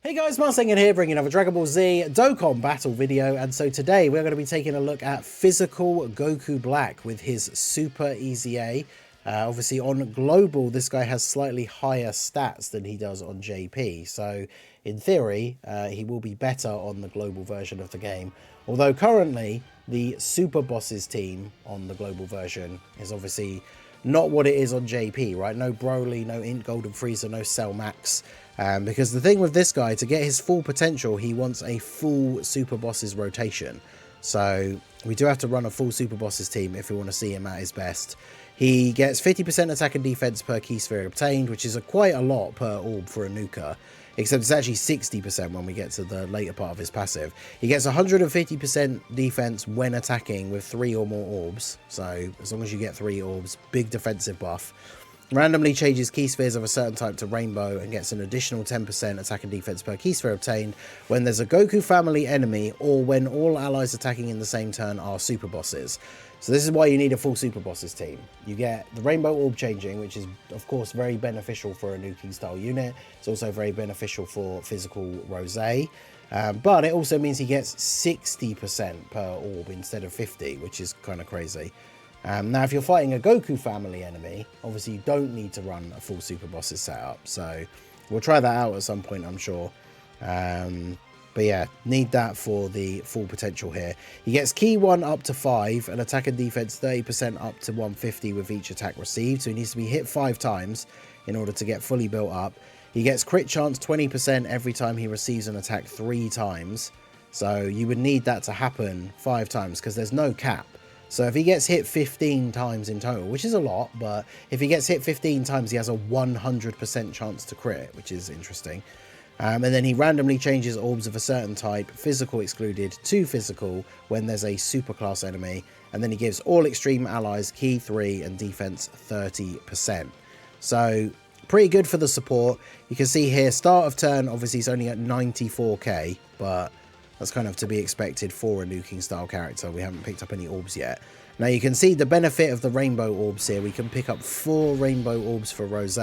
Hey guys, Marsinger here, bringing another Dragon Ball Z Dokkan battle video, and so today we're going to be taking a look at physical Goku Black with his Super EZA. Obviously on Global, this guy has slightly higher stats than he does on JP, so in theory, he will be better on the Global version of the game. Although currently, the Super Bosses team on the Global version is obviously not what it is on JP, right? No Broly, no Int Golden Frieza, no Cell Max. Because the thing with this guy, to get his full potential, he wants a full Super Bosses rotation. So we do have to run a full Super Bosses team if we want to see him at his best. He gets 50% attack and defense per key sphere obtained, which is quite a lot per orb for a nuker. Except it's actually 60% when we get to the later part of his passive. He gets 150% defense when attacking with 3 or more orbs. So as long as you get 3 orbs, big defensive buff. Randomly changes key spheres of a certain type to rainbow and gets an additional 10% attack and defense per key sphere obtained when there's a Goku family enemy or when all allies attacking in the same turn are super bosses. So this is why you need a full super bosses team. You get the rainbow orb changing, which is of course very beneficial for a nuking style unit. It's also very beneficial for physical Rose. But it also means he gets 60% per orb instead of 50, which is kind of crazy. Now, if you're fighting a Goku family enemy, obviously you don't need to run a full Super Bosses setup. So we'll try that out at some point, I'm sure. But yeah, need that for the full potential here. He gets Key 1 up to 5 and attack and defense 30% up to 150 with each attack received. So he needs to be hit 5 times in order to get fully built up. He gets crit chance 20% every time he receives an attack 3 times. So you would need that to happen 5 times because there's no cap. So if he gets hit 15 times in total, which is a lot, but if he gets hit 15 times, he has a 100% chance to crit, which is interesting. And then he randomly changes orbs of a certain type, physical excluded, to physical when there's a superclass enemy. And then he gives all extreme allies key 3 and defense 30%. So pretty good for the support. You can see here, start of turn, obviously he's only at 94k, but that's kind of to be expected for a nuking style character. We haven't picked up any orbs yet. Now you can see the benefit of the rainbow orbs here. We can pick up 4 rainbow orbs for Rose.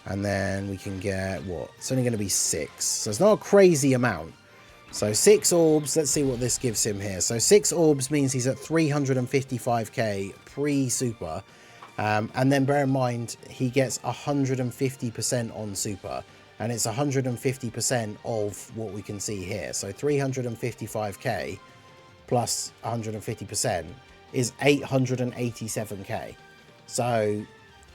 And then we can get, what? It's only going to be 6. So it's not a crazy amount. So 6 orbs. Let's see what this gives him here. So 6 orbs means he's at 355k pre-super. And then bear in mind, he gets 150% on super. And it's 150% of what we can see here. So 355k plus 150% is 887k. So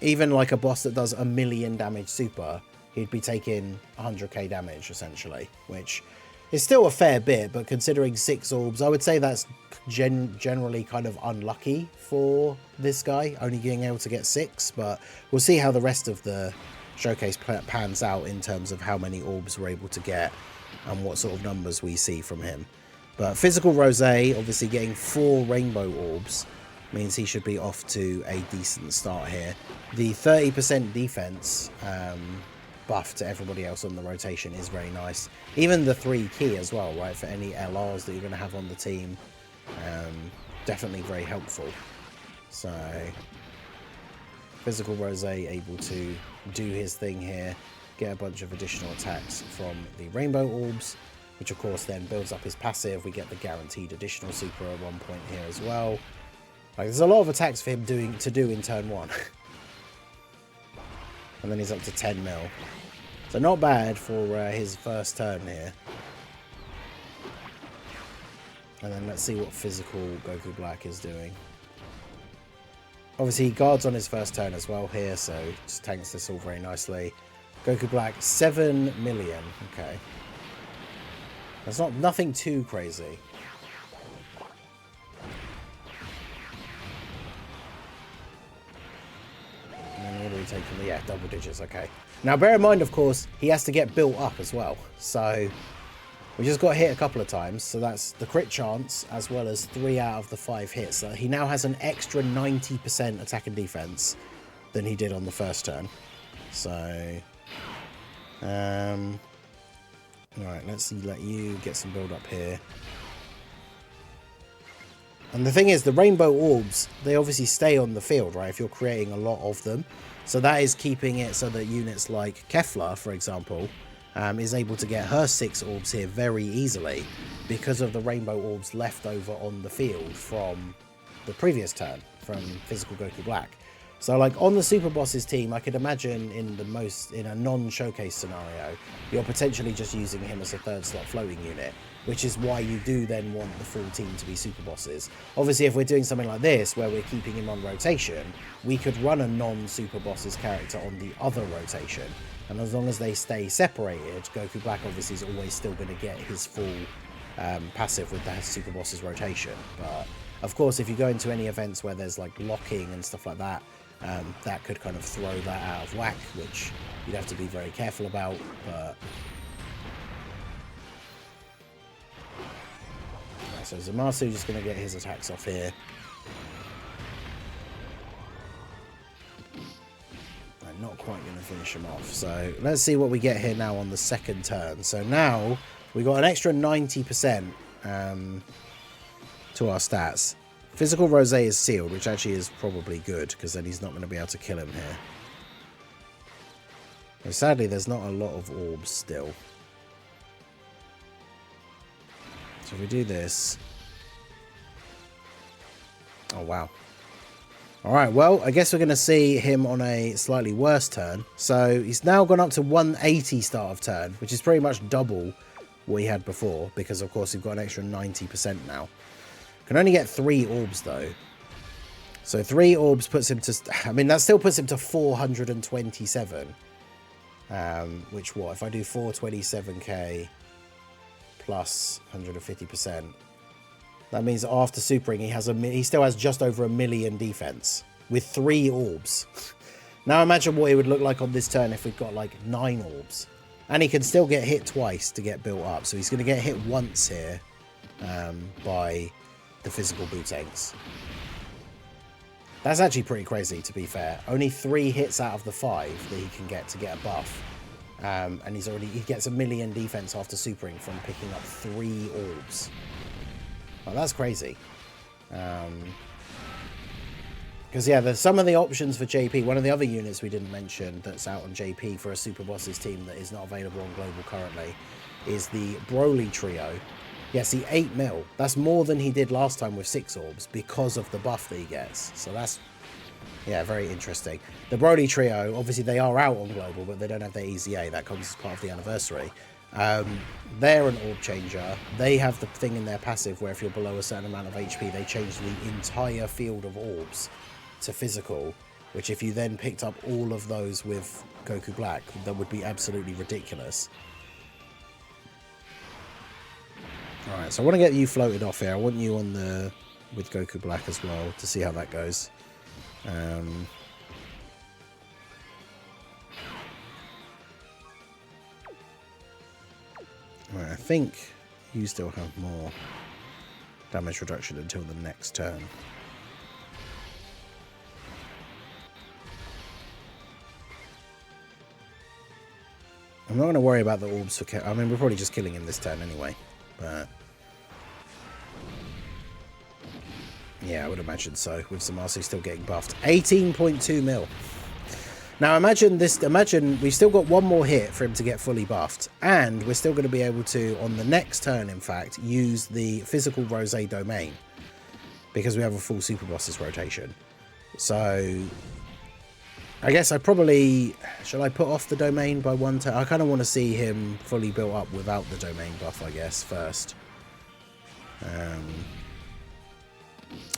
even like a boss that does a million damage super, he'd be taking 100k damage essentially, which is still a fair bit, but considering 6 orbs, I would say that's generally kind of unlucky for this guy, only being able to get 6, but we'll see how the rest of the showcase pans out in terms of how many orbs we're able to get and what sort of numbers we see from him. But physical Rose, obviously getting 4 rainbow orbs means he should be off to a decent start here. The 30% defense buff to everybody else on the rotation is very nice. Even the 3 key as well, right, for any LRs that you're going to have on the team. Definitely very helpful. So physical Rose able to do his thing here, get a bunch of additional attacks from the rainbow orbs, which of course then builds up his passive. We get the guaranteed additional super at one point here as well. Like, there's a lot of attacks for him to do in turn 1. And then he's up to 10 mil. So not bad for his first turn here. And then let's see what physical Goku Black is doing. Obviously, he guards on his first turn as well here, so just tanks this all very nicely. Goku Black, 7 million. Okay. That's nothing too crazy. And then what are we taking? Yeah, double digits, okay. Now, bear in mind, of course, he has to get built up as well. So we just got hit a couple of times, so that's the crit chance, as well as 3 out of the 5 hits. So he now has an extra 90% attack and defense than he did on the first turn. So, alright, let's let you get some build up here. And the thing is, the rainbow orbs, they obviously stay on the field, right, if you're creating a lot of them. So that is keeping it so that units like Kefla, for example, is able to get her 6 orbs here very easily because of the rainbow orbs left over on the field from the previous turn from Physical Goku Black. So like on the Super Bosses team, I could imagine in a non-showcase scenario, you're potentially just using him as a 3rd slot floating unit, which is why you do then want the full team to be Super Bosses. Obviously, if we're doing something like this, where we're keeping him on rotation, we could run a non-Super Bosses character on the other rotation. And as long as they stay separated, Goku Black obviously is always still going to get his full passive with the Super Bosses rotation. But of course, if you go into any events where there's like locking and stuff like that, that could kind of throw that out of whack, which you'd have to be very careful about. But so Zamasu just going to get his attacks off here. I'm not quite going to finish him off. So let's see what we get here now on the 2nd turn. So now we got an extra 90% to our stats. Physical Rose is sealed, which actually is probably good, because then he's not going to be able to kill him here. And sadly, there's not a lot of orbs still. So if we do this... Oh, wow. Alright, well, I guess we're going to see him on a slightly worse turn. So he's now gone up to 180 start of turn, which is pretty much double what he had before, because, of course, we've got an extra 90% now. Can only get 3 orbs, though. So 3 orbs puts him to... I mean, that still puts him to 427. Which, what? If I do 427k plus 150%, that means after supering, he still has just over 1 million defense with 3 orbs. Now imagine what it would look like on this turn if we've got, like, 9 orbs. And he can still get hit twice to get built up. So he's going to get hit once here by... the physical Bootanks. That's actually pretty crazy, to be fair. Only 3 hits out of the 5 that he can get to get a buff. And he gets 1 million defense after supering from picking up 3 orbs. Well, that's crazy. Because, yeah, there's some of the options for JP. One of the other units we didn't mention that's out on JP for a Super Bosses team that is not available on Global currently is the Broly Trio. Yeah, see, 8 mil. That's more than he did last time with 6 orbs because of the buff that he gets. So that's, yeah, very interesting. The Broly Trio, obviously they are out on Global, but they don't have their EZA. That comes as part of the anniversary. They're an orb changer. They have the thing in their passive where if you're below a certain amount of HP, they change the entire field of orbs to physical, which if you then picked up all of those with Goku Black, that would be absolutely ridiculous. Alright, so I want to get you floated off here. I want you on the with Goku Black as well to see how that goes. Right, I think you still have more damage reduction until the next turn. I'm not going to worry about the orbs for... I mean, we're probably just killing him this turn anyway. But yeah, I would imagine so, with Zamasu still getting buffed. 18.2 mil. Now imagine we've still got 1 more hit for him to get fully buffed, and we're still going to be able to, on the next turn in fact, use the physical Rose domain, because we have a full Super Bosses rotation. So I guess I probably... Shall I put off the domain by 1 turn? I kind of want to see him fully built up without the domain buff, I guess, first.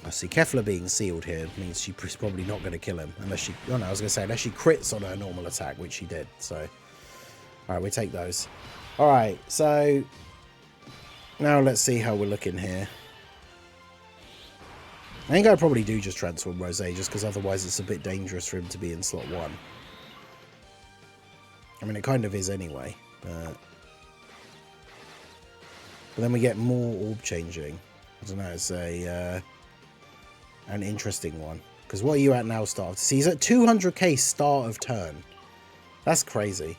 I see Kefla being sealed here means she's probably not going to kill him. Unless she... Oh, no, I was going to say, unless she crits on her normal attack, which she did. So, alright, we take those. Alright, so... Now let's see how we're looking here. I think I probably do just transform Rose, just because otherwise it's a bit dangerous for him to be in slot 1. I mean, it kind of is anyway, but then we get more orb changing. I don't know, it's an interesting one. Because what are you at now, start of... See, he's at 200k start of turn. That's crazy.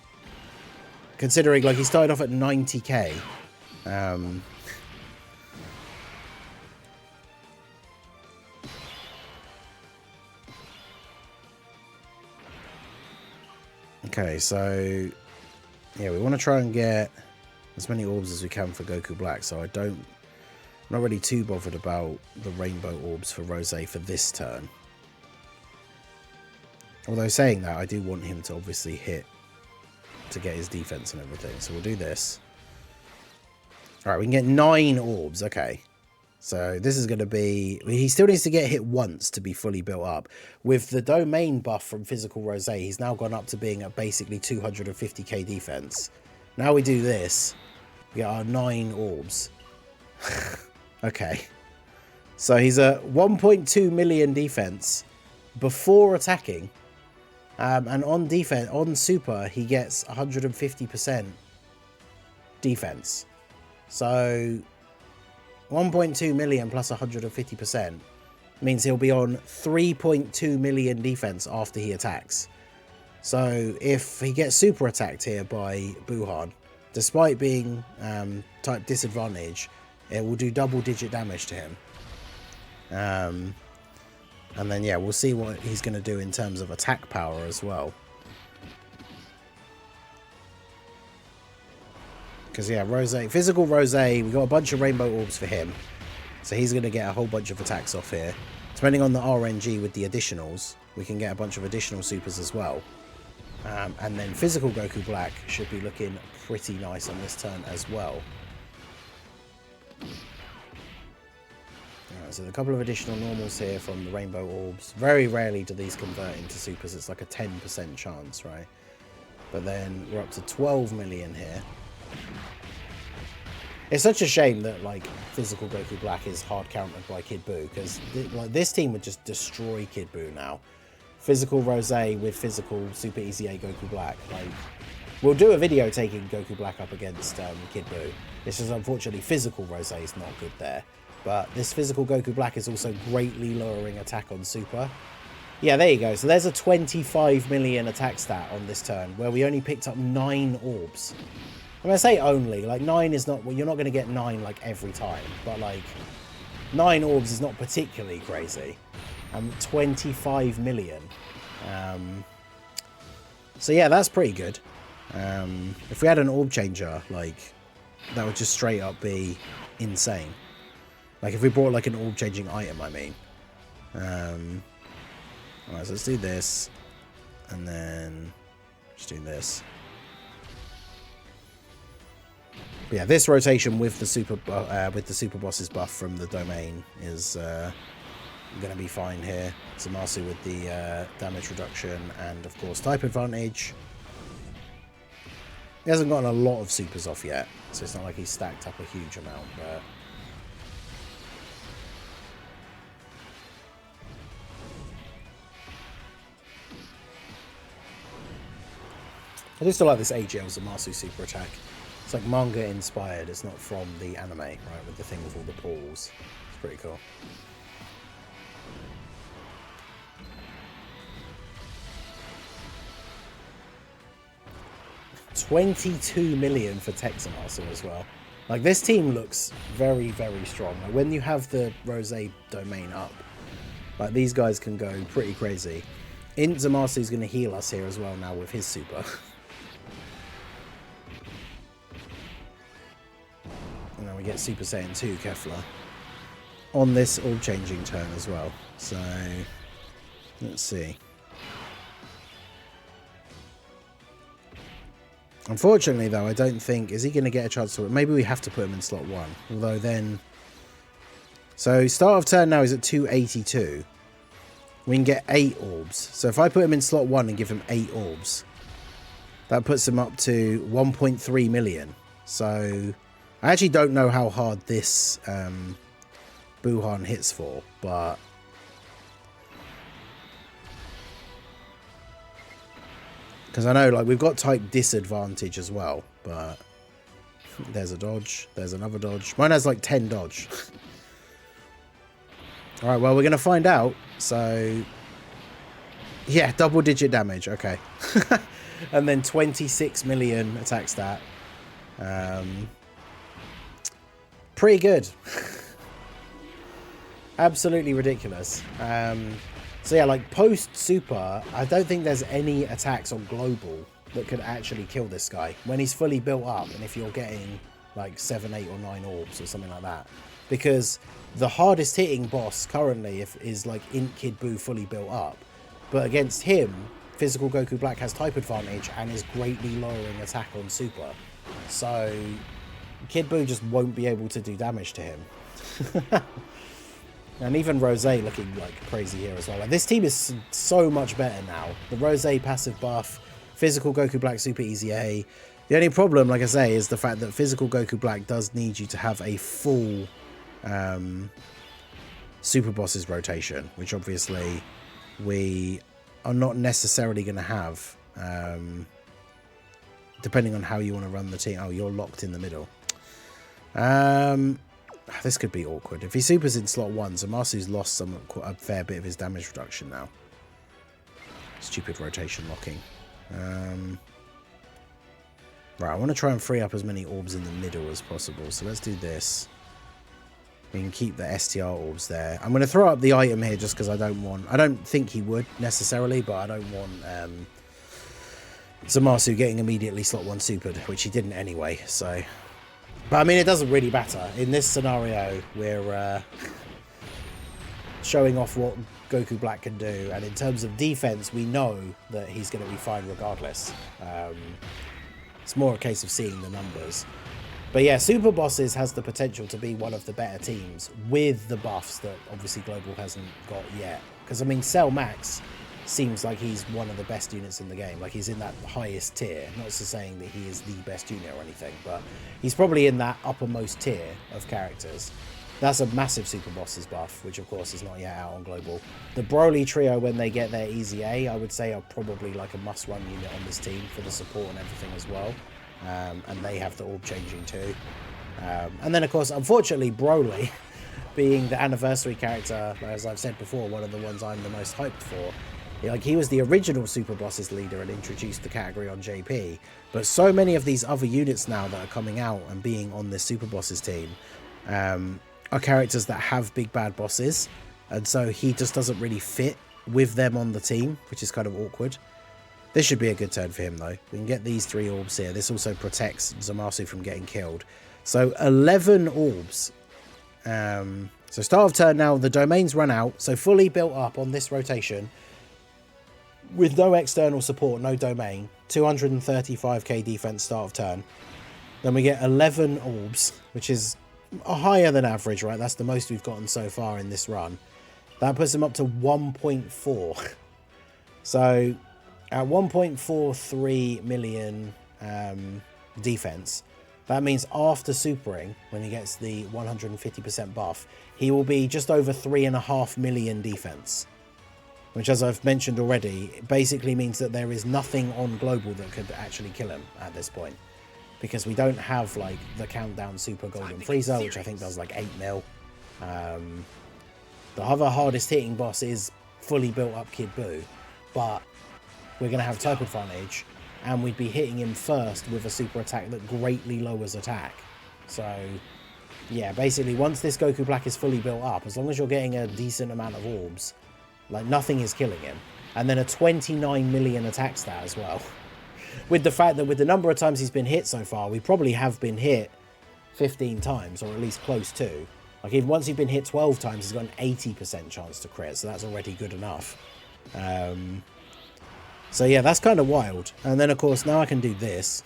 Considering, like, he started off at 90k. Okay, so Yeah, we want to try and get as many orbs as we can for Goku Black, so I'm not really too bothered about the rainbow orbs for Rose for this turn. Although saying that, I do want him to obviously hit to get his defense and everything, so we'll do this. Alright, we can get 9 orbs, okay. So this is going to be... He still needs to get hit once to be fully built up. With the domain buff from Physical Rose, he's now gone up to being at basically 250k defense. Now we do this, we get our 9 orbs. Okay. So he's at 1.2 million defense before attacking. And on defense, on super, he gets 150% defense. So 1.2 million plus 150% means he'll be on 3.2 million defense after he attacks. So if he gets super attacked here by Buhan, despite being type disadvantage, it will do double-digit damage to him. And then, yeah, we'll see what he's going to do in terms of attack power as well. Because, yeah, Physical Rose, we got a bunch of rainbow orbs for him. So he's going to get a whole bunch of attacks off here. Depending on the RNG with the additionals, we can get a bunch of additional supers as well. And then Physical Goku Black should be looking pretty nice on this turn as well. So a couple of additional normals here from the rainbow orbs. Very rarely do these convert into supers. It's like a 10% chance, right? But then we're up to 12 million here. It's such a shame that like Physical Goku Black is hard countered by Kid Buu, because like this team would just destroy Kid Buu now. Physical Rose with Physical Super EZA Goku Black. Like, we'll do a video taking Goku Black up against Kid Buu. It's just unfortunately Physical Rose is not good there. But this Physical Goku Black is also greatly lowering attack on Super. Yeah, there you go. So there's a 25 million attack stat on this turn, where we only picked up 9 orbs. I mean, I say only. Like, 9 is not... Well, you're not going to get 9, like, every time. But, like, 9 orbs is not particularly crazy. 25 million. So, yeah, that's pretty good. If we had an orb changer, like, that would just straight up be insane. Like, if we brought, like, an orb-changing item, I mean. Alright, so let's do this. And then just do this. But yeah, this rotation with the super boss's buff from the domain is going to be fine here. Zamasu with the damage reduction and, of course, type advantage. He hasn't gotten a lot of supers off yet, so it's not like he's stacked up a huge amount, but... I do still like this AGL Zamasu super attack. It's like manga inspired, it's not from the anime, right, with the thing with all the pools. It's pretty cool. $22 million for Tech Zamasu as well. Like, this team looks very, very strong. Like, when you have the Rose domain up, like, these guys can go pretty crazy. Int Zamasu's going to heal us here as well now with his super. And then we get Super Saiyan 2 Kefla on this all-changing turn as well. So, let's see. Unfortunately, though, I don't think... Is he going to get a chance to... Maybe we have to put him in slot 1. Although then... So, start of turn now is at 282. We can get 8 orbs. So, if I put him in slot 1 and give him 8 orbs, that puts him up to 1.3 million. So... I actually don't know how hard this Buhan hits for, but... Because I know, like, we've got type disadvantage as well, but... There's a dodge, there's another dodge. Mine has, like, 10 dodge. Alright, well, we're going to find out, so... Yeah, double-digit damage, okay. And then 26 million attack stat. Pretty good. Absolutely ridiculous. So yeah, like post super, I don't think there's any attacks on global that could actually kill this guy when he's fully built up, and if you're getting like 7, 8 or 9 orbs or something like that. Because the hardest hitting boss currently is like Int Kid Buu fully built up, but against him Physical Goku Black has type advantage and is greatly lowering attack on super, so Kid Buu just won't be able to do damage to him. And even Rose looking like crazy here as well. Like, this team is so much better now. The Rose passive buff, Physical Goku Black Super EZA. The only problem, like I say, is the fact that Physical Goku Black does need you to have a full Super Bosses rotation, which obviously we are not necessarily going to have, depending on how you want to run the team. Oh, you're locked in the middle. This could be awkward. If he supers in slot 1, Zamasu's lost a fair bit of his damage reduction now. Stupid rotation locking. Right, I want to try and free up as many orbs in the middle as possible. So let's do this. We can keep the STR orbs there. I'm going to throw up the item here just because I don't think he would necessarily, but I don't want Zamasu getting immediately slot 1 supered, which he didn't anyway, so... But I mean, it doesn't really matter. In this scenario, we're showing off what Goku Black can do, and in terms of defense, we know that he's going to be fine regardless. It's more a case of seeing the numbers. But yeah, Super Bosses has the potential to be one of the better teams with the buffs that obviously Global hasn't got yet. Because I mean, Cell Max seems like he's one of the best units in the game. Like, he's in that highest tier. Not to saying that he is the best unit or anything, but he's probably in that uppermost tier of characters. That's a massive Super Bosses buff, which of course is not yet out on Global. The Broly trio, when they get their EZA, I would say are probably like a must-run unit on this team for the support and everything as well. And they have the orb changing too. And then of course, unfortunately, Broly, being the anniversary character, as I've said before, one of the ones I'm the most hyped for. Like, he was the original Super Bosses leader and introduced the category on JP. But so many of these other units now that are coming out and being on this Super Bosses team are characters that have big bad bosses. And so he just doesn't really fit with them on the team, which is kind of awkward. This should be a good turn for him, though. We can get these 3 orbs here. This also protects Zamasu from getting killed. So 11 orbs. So start of turn now. The domains run out. So fully built up on this rotation. With no external support, no domain, 235k defense start of turn. Then we get 11 orbs, which is higher than average, right? That's the most we've gotten so far in this run. That puts him up to 1.4. So at 1.43 million defense, that means after supering, when he gets the 150% buff, he will be just over 3.5 million defense. Which, as I've mentioned already, basically means that there is nothing on Global that could actually kill him at this point. Because we don't have, like, the countdown Super Golden Frieza, which I think does, like, 8 mil. The other hardest hitting boss is fully built up Kid Buu. But we're going to have type advantage, and we'd be hitting him first with a super attack that greatly lowers attack. So, yeah, basically, once this Goku Black is fully built up, as long as you're getting a decent amount of orbs, like, nothing is killing him. And then a 29 million attack stat as well. With the fact that with the number of times he's been hit so far, we probably have been hit 15 times, or at least close to. Like, even once you've been hit 12 times, he's got an 80% chance to crit, so that's already good enough. So yeah, that's kind of wild. And then, of course, now I can do this.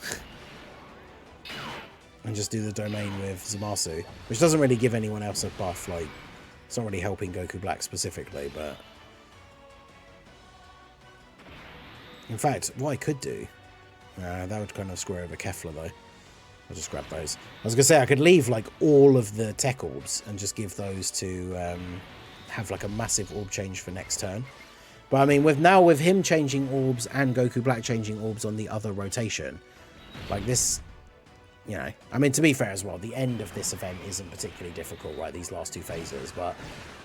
And just do the domain with Zamasu, which doesn't really give anyone else a buff. Like, it's not really helping Goku Black specifically, but... In fact, what I could do, that would kind of screw over Kefla though. I'll just grab those. I was going to say, I could leave like all of the tech orbs and just give those to have like a massive orb change for next turn. But I mean, with him changing orbs and Goku Black changing orbs on the other rotation, like this, you know, I mean, to be fair as well, the end of this event isn't particularly difficult, right? These last 2 phases, but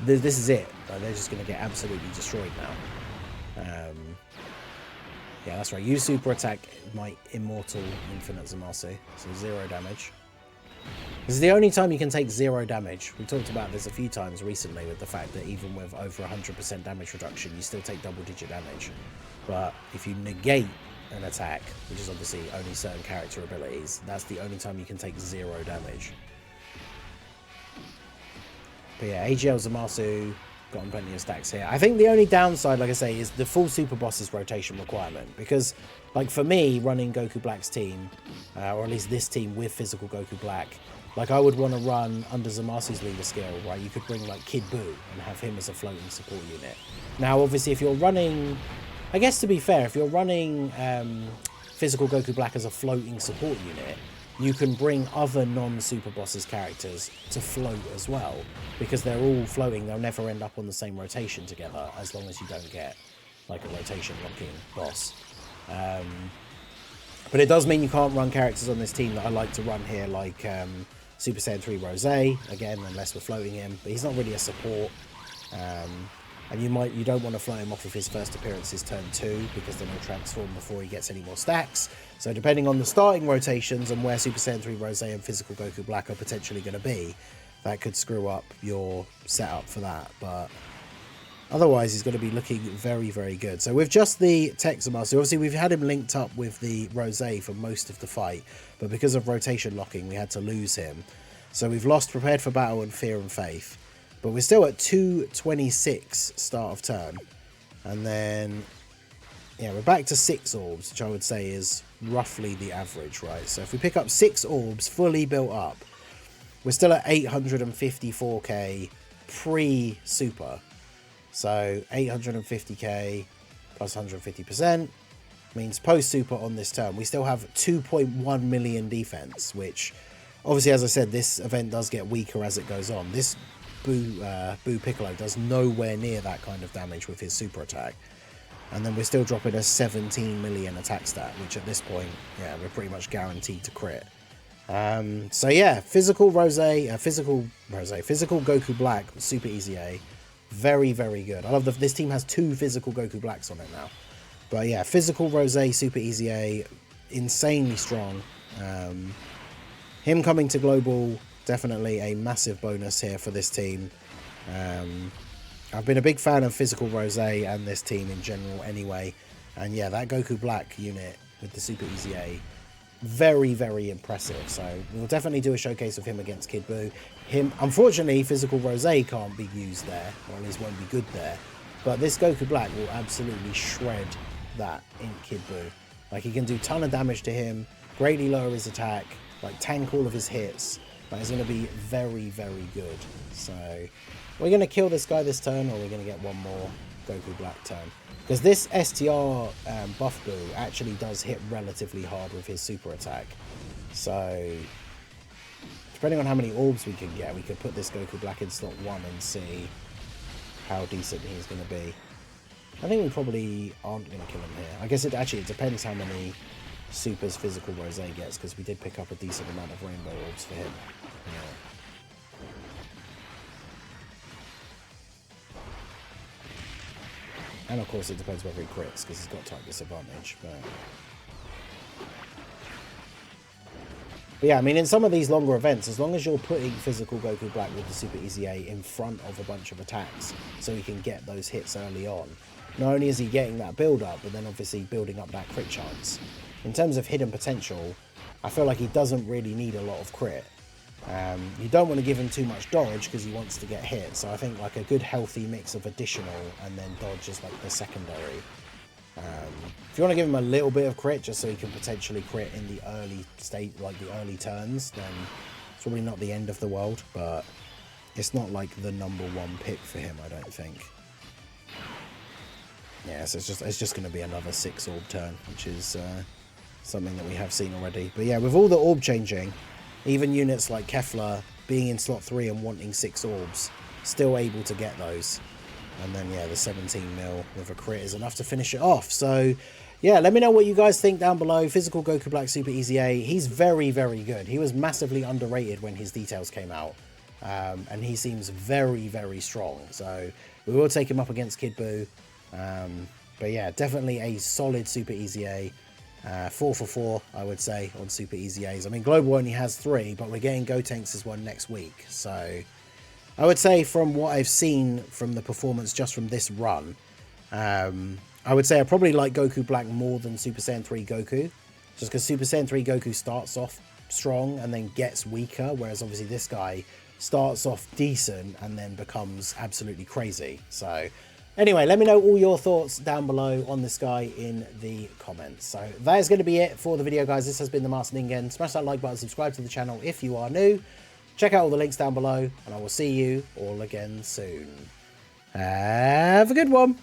this is it. Like, they're just going to get absolutely destroyed now. Yeah, that's right. Use super attack, my immortal infinite Zamasu. So 0 damage. This is the only time you can take 0 damage. We talked about this a few times recently with the fact that even with over 100% damage reduction, you still take double-digit damage. But if you negate an attack, which is obviously only certain character abilities, that's the only time you can take 0 damage. But yeah, AGL Zamasu, gotten plenty of stacks here. I think the only downside, like I say, is the full super boss's rotation requirement. Because, like for me, running Goku Black's team, or at least this team with physical Goku Black, like I would want to run under Zamasu's leader skill, right? You could bring like Kid Buu and have him as a floating support unit. Now, obviously, if you're running, I guess to be fair, if you're running physical Goku Black as a floating support unit, you can bring other non-super bosses characters to float as well, because they're all floating. They'll never end up on the same rotation together as long as you don't get like a rotation locking boss. But it does mean you can't run characters on this team that I like to run here, like Super Saiyan 3 Rose, again, unless we're floating him, but he's not really a support. And you don't want to float him off of his first appearances turn 2, because then he'll transform before he gets any more stacks. So depending on the starting rotations and where Super Saiyan 3 Rose and Physical Goku Black are potentially going to be, that could screw up your setup for that. But otherwise, he's going to be looking very, very good. So with just the Tech Zamasu, obviously we've had him linked up with the Rose for most of the fight, but because of rotation locking, we had to lose him. So we've lost Prepared for Battle and Fear and Faith. But we're still at 226 start of turn. And then, yeah, we're back to 6 orbs, which I would say is roughly the average, right? So if we pick up 6 orbs fully built up, we're still at 854k pre-super. So 850k plus 150% means post-super on this turn. We still have 2.1 million defense, which obviously, as I said, this event does get weaker as it goes on. This Buu Piccolo does nowhere near that kind of damage with his super attack. And then we're still dropping a 17 million attack stat, which at this point, yeah, we're pretty much guaranteed to crit. So yeah, physical Goku Black, super EZA, very, very good. I love this team has 2 physical Goku Blacks on it now. But yeah, physical Rose, super EZA, insanely strong. Him coming to global, definitely a massive bonus here for this team. I've been a big fan of physical Rose and this team in general anyway. And yeah, that Goku Black unit with the super EZA, very, very impressive. So we'll definitely do a showcase of him against Kid Buu. Unfortunately, physical Rose can't be used there, or at least won't be good there. But this Goku Black will absolutely shred that in Kid Buu. Like, he can do a ton of damage to him, greatly lower his attack, like tank all of his hits. That is going to be very, very good. So we're going to kill this guy this turn, or we're going to get one more Goku Black turn. Because this STR buff Buu actually does hit relatively hard with his super attack. So depending on how many orbs we can get, we could put this Goku Black in slot 1 and see how decent he's going to be. I think we probably aren't going to kill him here. I guess it depends how many supers physical Rose gets, because we did pick up a decent amount of rainbow orbs for him. Yeah. And of course it depends whether he crits, because he's got type disadvantage. But yeah, I mean, in some of these longer events, as long as you're putting physical Goku Black with the Super EZA in front of a bunch of attacks, so he can get those hits early on, not only is he getting that build up, but then obviously building up that crit chance. In terms of hidden potential, I feel like he doesn't really need a lot of crit. You don't want to give him too much dodge because he wants to get hit. So I think like a good healthy mix of additional and then dodge is like the secondary. If you want to give him a little bit of crit just so he can potentially crit in the early state, like the early turns, then it's probably not the end of the world, but it's not like the #1 pick for him, I don't think. Yeah, so it's just going to be another 6 orb turn, which is something that we have seen already. But yeah, with all the orb changing, even units like Kefla being in slot 3 and wanting 6 orbs, still able to get those. And then yeah, the 17 mil with a crit is enough to finish it off. So yeah, let me know what you guys think down below. Physical Goku Black Super EZA, he's very, very good. He was massively underrated when his details came out. And he seems very, very strong. So we will take him up against Kid Buu. But yeah, definitely a solid Super EZA. 4 for 4, I would say, on Super EZAs. I mean, Global only has 3, but we're getting Gotenks' one next week. So I would say from what I've seen from the performance just from this run, I I would say I probably like Goku Black more than Super Saiyan 3 Goku. Just because Super Saiyan 3 Goku starts off strong and then gets weaker. Whereas obviously this guy starts off decent and then becomes absolutely crazy. So anyway, let me know all your thoughts down below on this guy in the comments. So that is going to be it for the video, guys. This has been the Master Ningen. Smash that like button, subscribe to the channel if you are new. Check out all the links down below, and I will see you all again soon. Have a good one.